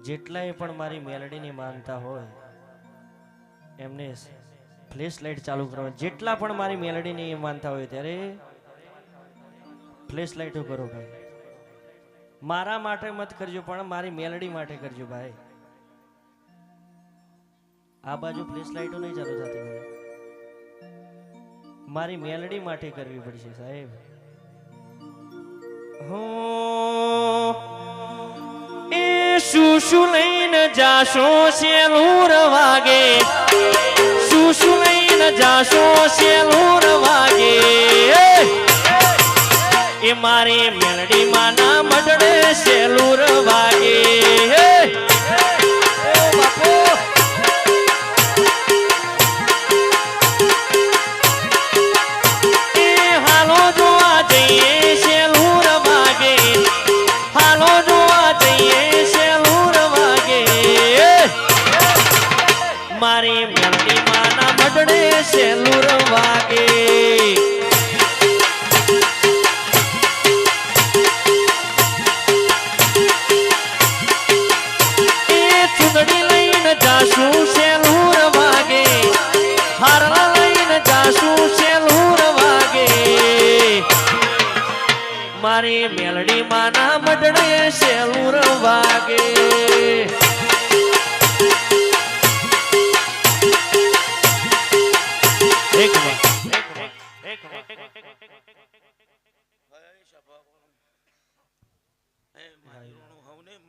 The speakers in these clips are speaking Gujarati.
જેટલાય પણ મારી મેલડીની માનતા હોય એમને ફ્લેશ લાઇટ ચાલુ કરવા, જેટલા પણ મારી મેલડીની માનતા હોય ત્યારે ફ્લેશ લાઇટો કરો ભાઈ. મારા માટે મત કરજો પણ મારી મેલડી માટે કરજો ભાઈ. આ બાજુ ફ્લેશ લાઇટો નહીં ચાલુ થતી ભાઈ, મારી મેલડી માટે કરવી પડશે સાહેબ. હો એ શું લઈને જાશો શેલુર વાગે, શું લઈને જાશો શેલુર વાગે, એ મારી મેલડી માના મડડે શેલુર વાગે. મારી મેલડી માના મડડે શેલુર વાગે. એ ચુંદડી લઈને જાશું શેલુર વાગે, હારલા લઈને જાશું શેલુર વાગે. મારી મેલડી માના મડડે શેલુર વાગે.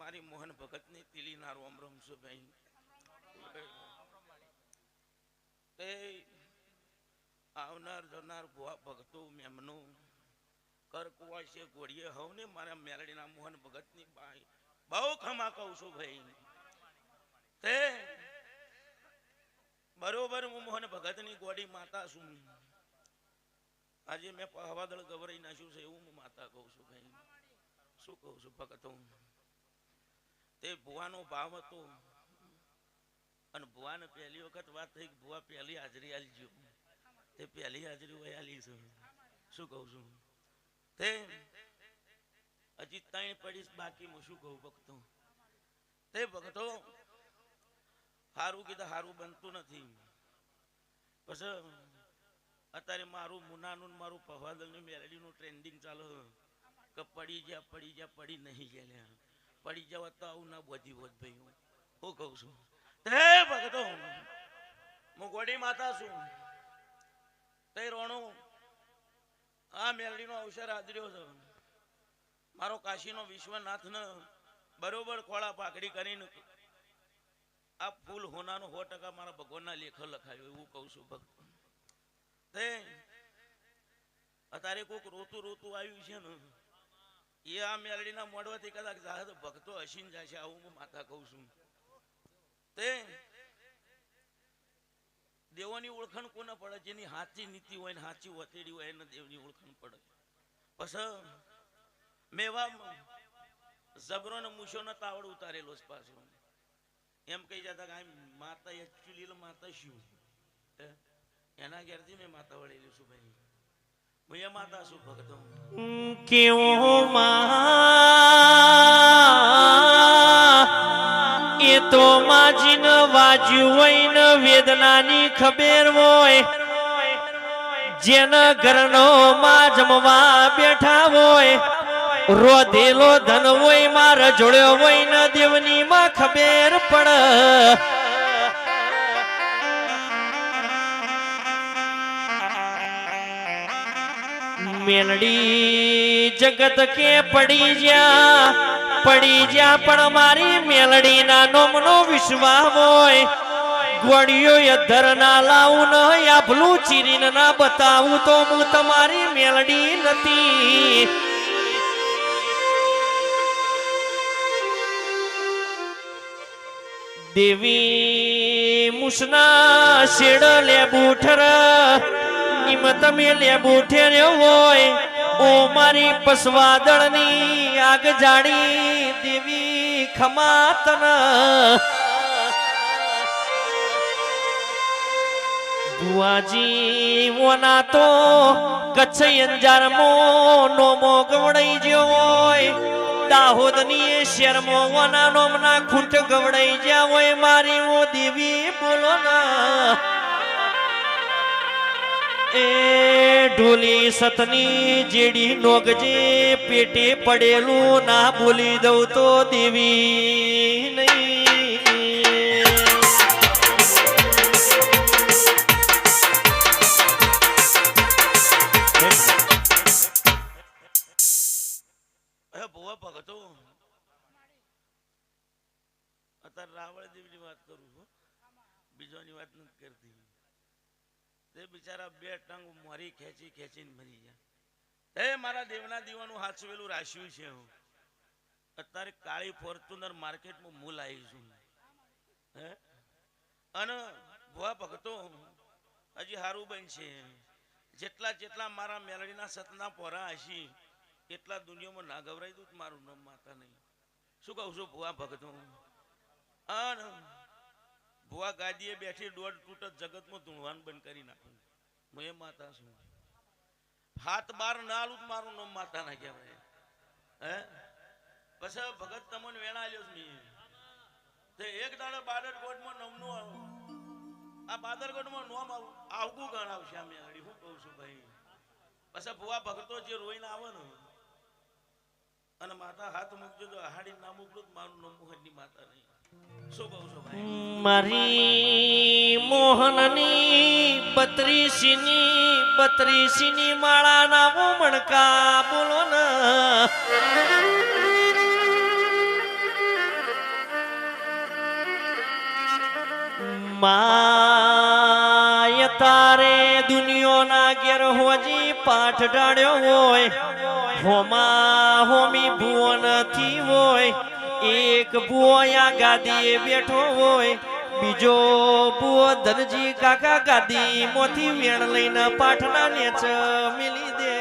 મારી મોહન ભગત ની તિલી ના રોમ રોમ છું ભાઈ. આવનાર જનાર ભુવા ભગતો મેમનું કરકુવા છે ગોળીએ હવને મારા મેલડીના મોહન ભગત ની બાઈ બહુ ખમા કહું છું ભાઈ. તે બરોબર હું મોહન ભગત ની ગોળી માતા છું. આજે મેં હવાદળ ગવરાઈ નાખ્યું છે એવું હું માતા કહું છું ભાઈ. શું કહું છું ભગતો, તે ભુવાનો ભાવ હતો અને ભુવાને પહેલી વખત વાત થઈ ભુવા પહેલી હાજરી આલી ગયો, તે પહેલી હાજરી હોય આલી છે. શું કહું છું તે હજી ત્રણ પડીશ બાકી હું શું કહું ભક્તો. તે ભક્તો હારું કીધું હારું બનતું નથી. પછી અત્યારે મારું મુનાનું મારું પવાદલની મેલડીનું ટ્રેન્ડિંગ ચાલે કે પડી જા પડી નહીં ગયા, પડી જાવ તો આવું ના બધી હોત ભાઈ. હું કહું છું તે ભગતો હું ગોડી માતા છું. તે રોણું આ મેલડીનો અવસર આદર્યો છે. મારો કાશીનો વિશ્વનાથ ને બરોબર ખોળા પાકડી કરીને આ ફૂલ હોનાનો 100% મારા ભગવાનના લેખ લખાયો એવું કહું છું ભક્ત. તે અત્યારે કોઈક રોતું આવ્યું છે ને એ આ મેલડીના મોડવાથી કદાચ જાય તો ભક્તો હસીને જશે આવું હું માતા કહું છું. તે દેવોની ઓળખાણ કોને પડે? જેની સાચી નીતિ હોય ને સાચી વતેડી હોય એને દેવની ઓળખાણ પડે. પછી મેવા જબરો ને મૂછો ને તાવડ ઉતારેલો પાછો એમ કહી જતા કે માતા એકચ્યુઅલી માતા શું એના ઘેરથી મેં માતા વળેલી છું ભાઈ. હું એ માતા છું ભક્તો. કેવો એ તો માજીન વાજ્યું હોય ને વેદનાની ખબર હોય, જેના ઘરનો માં જમવા બેઠા હોય, રોધેલો ધન હોય માં રજોડ્યો હોય ને દેવની માં ખબર પડે. મેલડી જગત કે પડી જ્યાં પણ મારી મેલડી ના નોમનો વિશ્વાસ હોય. ગોળીઓ અધર ના લાવું ન આભલું ચીરીને ના બતાવું તો હું તમારી મેલડી નથી. દેવી મુસના શેડ લેબુઠર નિમ તમે લેબુઠે હોય. ઓ મારી પસવાદળની આગ જાડી દેવી ખમાતન. બુઆજી ઓના તો કચ્છ અંજાર મો નોમો ગવડાઈ ગયો હોય. દાહોદની એ શેરમાં ઓના નોમના ખૂંટ ગવડાઈ જ્યાં હોય મારી ઓ દેવી બોલો ના એ ઢોલી સતની જેડી નોગજે પેટે પડેલું ના બોલી દઉં તો દેવી નહીં ભુવા ભગતો અત્યારે રાવળ દેવની વાત કરું છું બીજોની વાત નથી કરતી તે બિચારા બે ટંગ મારી ખેંચી ખેંચીને મરી ગયા એ મારા દેવના દીવાનું હાચવેલું રાખ્યું છે હું અત્યારે કાળી ફોર્ચ્યુનર માર્કેટમાં મૂલ આવી છું હે અને ભુવા ભગતો હજી હારું બનશે જેટલા જેટલા મારા મેલડીના સતના પોરા હશી એટલા દુનિયામાં ના ગવરાઈ દઉં મારું નામ માતા નહીં શું કહું છું ભુવા ભગતો અને ભુવા ગાદીએ બેઠી દોઢ તૂટત જગતમાં ધૂણવાનું બંધ કરી નાખું હું એ માતા છું હાથ બાર ના આલું મારું નામ માતા ના કહેવાય હે પછી ભગત તમને વેણા લ્યો છું તે એક દાડે બાદરકોટમાં નમનું આ બાદરકોટમાં નોમ આવગું ગણાવશે અમે હડી હું કહું છું ભાઈ પછી ભુવા ભગતો જે રોઈને આવે ને અને માતા હાથ મૂકજો તો હાડી ના મૂકલું મારું નામ મોહનની માતા નહીં શું કહું છું ભાઈ મારી મોહનની બત્રીસીની માળા ના મણકા બોલો ના માય તારે દુનિયોના ઘેર હોજી પાઠ ડાળ્યો હોય હોમા હોમી ભુવો નથી હોય એક ભુવો આ ગાદીએ બેઠો હોય બીજો ભુવો ધનજી કાકા ગાદી મોથી વેણ લઈને પાઠના નેચ મિલી દે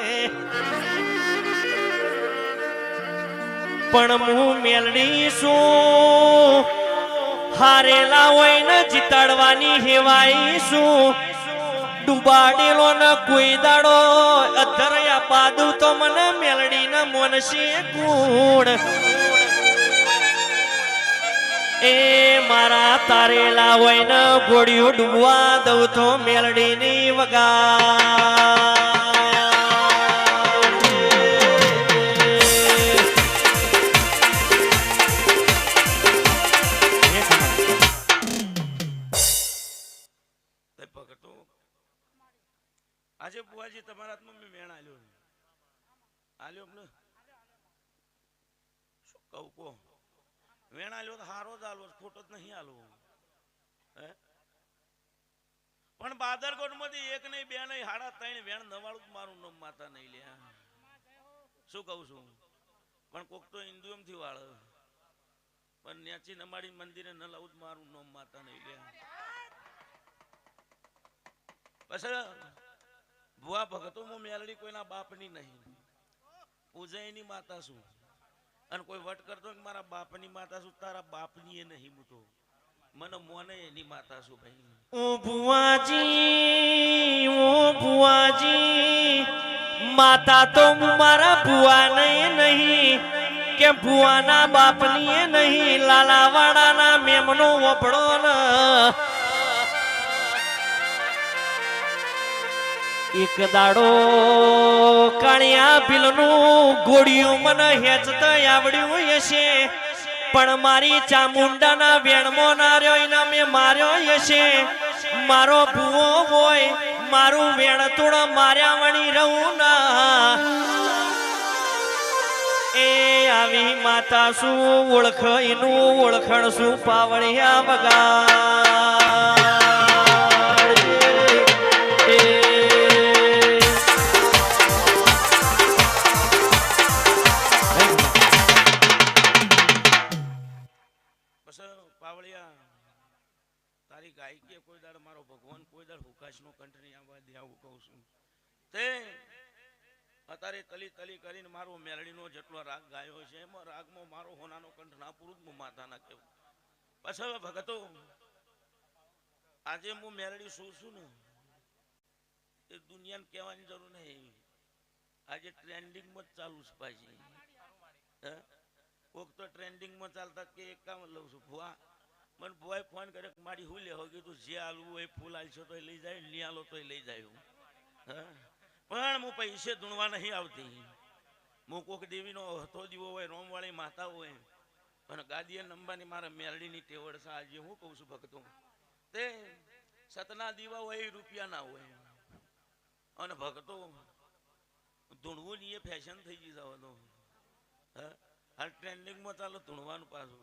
પણ હું મેલડી શું હારેલા હોય ને જીતાડવાની હેવાઈ શું ડુબાડેલો ન કોઈ દાડો અધરયા પાદું તો મને મેલડી ન મોનશે ગુણ એ મારા તારેલા હોય ને ગોળિયું ડૂબવા દઉં તો મેલડી ની વગા આજે બુઆજી તમારા હાથમાં મેં વેણ આલ્યો ને શું કહું કો વેણ આલ્યો તો હારો જ આલો ખોટો જ નહીં આલો હે પણ બાદરકોટ માંથી એક નહીં બે નહીં હાડા ત્રણ વેણ નવાળું મારું નામ માતા નહીં લે શું કહું છું પણ કોક તો હિન્દુ થી વાળ પણ ન્યાચી નમાડી મંદિરે ન લાવું મારું નામ માતા નહીં લે પછી ભુવા ભગતો હું મેલડી કોઈના બાપની નહીં પૂજાઈની માતા છું અને કોઈ વટ કરતો મારા બાપની માતા છું તારા બાપની એ નહીં હું તો મને મોને એની માતા છું ભાઈ ઓ ભુવાજી માતા તો મારા ભુવા નહીં કે ભુવાના બાપની એ નહીં લાલાવાડાના મેમનો વપડો ન એક દાડો કાળિયા ભીલનું ગોળિયું મને હેચતા આવડ્યું હશે પણ મારી ચામુંડાના વેણમાં ના રહ્યો એના મેં માર્યો હશે મારો ભૂવો હોય મારું વેણ તોડ માર્યા વણી રહું ના એ આવી માતા શું ઓળખ એનું ઓળખણ શું પાવળિયા વગા તારી ગાયકી કોઈ દાડ મારો ભગવાન કોઈ દાડ હુકાશ નો કંઠ નહીં આવવા દે આવું કહું છું તે અત્યારે તલી તલી કરીને મારો મેલડીનો જેટલો રાગ ગાયો છે એમાં રાગમાં મારો હોનાનો કંઠ ના પૂરું હું માતા ના કેવું પછી ભગતો આજે હું મેલડી શું છું ને એ દુનિયાને કહેવાની જરૂર નહીં આજે ટ્રેન્ડિંગમાં જ ચાલુ છે પાછી કોક તો ટ્રેન્ડિંગમાં ચાલતા કે એક કામ લઉં છું ભુવા મને ભુવાએ ફોન કર્યો કે મારી હું લેવો કીધું જે આલવું હોય ફૂલ આલશો તો લઈ જાય નહીં આલો તો લઈ જાય હા પણ હું પૈસે ધૂણવા નહીં આવતી હું કોક દેવીનો હતો દીવો હોય રોમવાળી માતા હોય અને ગાદીએ નંબાની મારા મેરડીની ટેવડ છે આજે હું કહું છું ભક્તો તે સતના દીવા હોય એ રૂપિયા ના હોય અને ભક્તો ધૂણવું ની એ ફેશન થઈ ગઈ જવાનો હા હાલ ટ્રેન્ડિંગમાં ચાલો ધૂણવાનું પાછું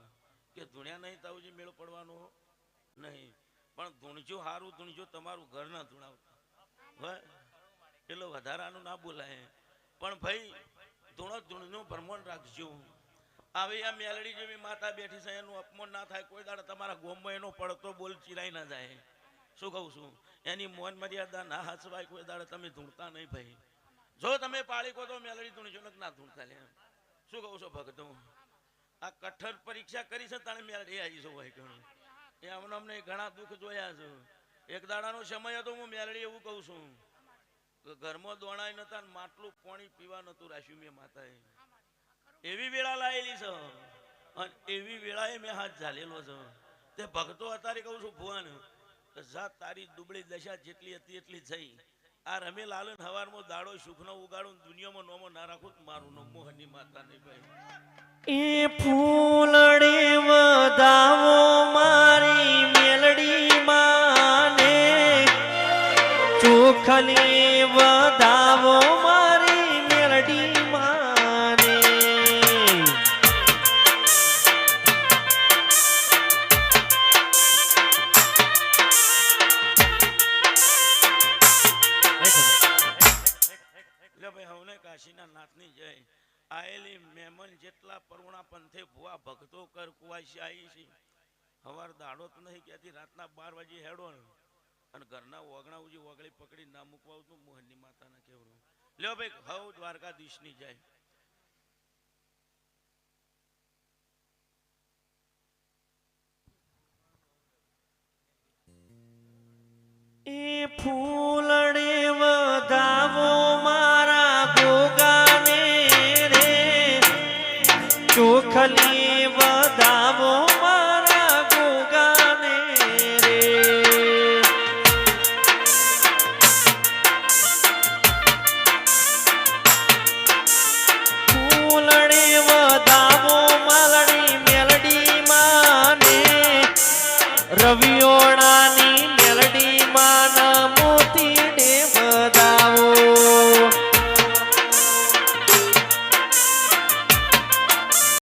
કે ધૂણ્યા નહીં તાવજી મેળ પડવાનો નહીં પણ ધૂણજો સારું ધૂણજો તમારું ઘર ના ધૂણાવતા હોય એટલે વધારાનું ના બોલાય પણ ભાઈ ધૂણો ધૂણનું ભ્રમણ રાખજો આવી આ મેલડી જેવી માતા બેઠી છે એનું અપમાન ના થાય કોઈ દાડે તમારા ગોમમાં એનો પડતો બોલ ચિરાઈ ના જાય શું કહું છું એની મોન મર્યાદા ના હાચવાય કોઈ દાડે તમે ધૂણતા નહીં ભાઈ જો તમે પાળી કહો તો મેલડી ધૂણજો ને ના ધૂણતા લે શું કહું છો ભક્તો આ કઠોર પરીક્ષા કરી છે તાણે મેલડી આવી છો ભાઈ ઘણું એ અમને ઘણા દુઃખ જોયા છે એક દાડાનો સમય હતો હું મેલડી એવું કહું છું ઘરમાં દોણાય નતા માટલું પાણી પીવા નતું રાખ્યું મેં માતાએ એવી વેળા લાયેલી છે અને એવી વેળાએ મેં હાથ ઝાલેલો છે તે ભક્તો અત્યારે કહું છું ભુવાન જાત તારી દુબળી દશા જેટલી હતી એટલી થઈ આ રમે લાલન હવારમાં દાડો સુખનો ઉગાડું દુનિયામાં નોમો ના રાખું મારું નો મોહનની માતા નહીં ભાઈ એ ફૂલડે વધાવો મારી મેલડી માને ચોખલી વધાવો મારી મેલડી માને એટલે ભાઈ હવને કાશીના નાથની જય આયેલી મહેમાન જેટલા પરુણા પંથે ભુવા ભક્તો કર કુવાસી આવી છે હવાર દાડો તો નહીં ક્યાંથી રાતના 12 વાગે હેડો અને ઘરના ઓગણા ઉજી ઓગળી પકડી ના મૂકવા આવતું મોહનની માતાના કેવડું લ્યો ભાઈ હવ દ્વારકાધીશની જાય એ ફૂલ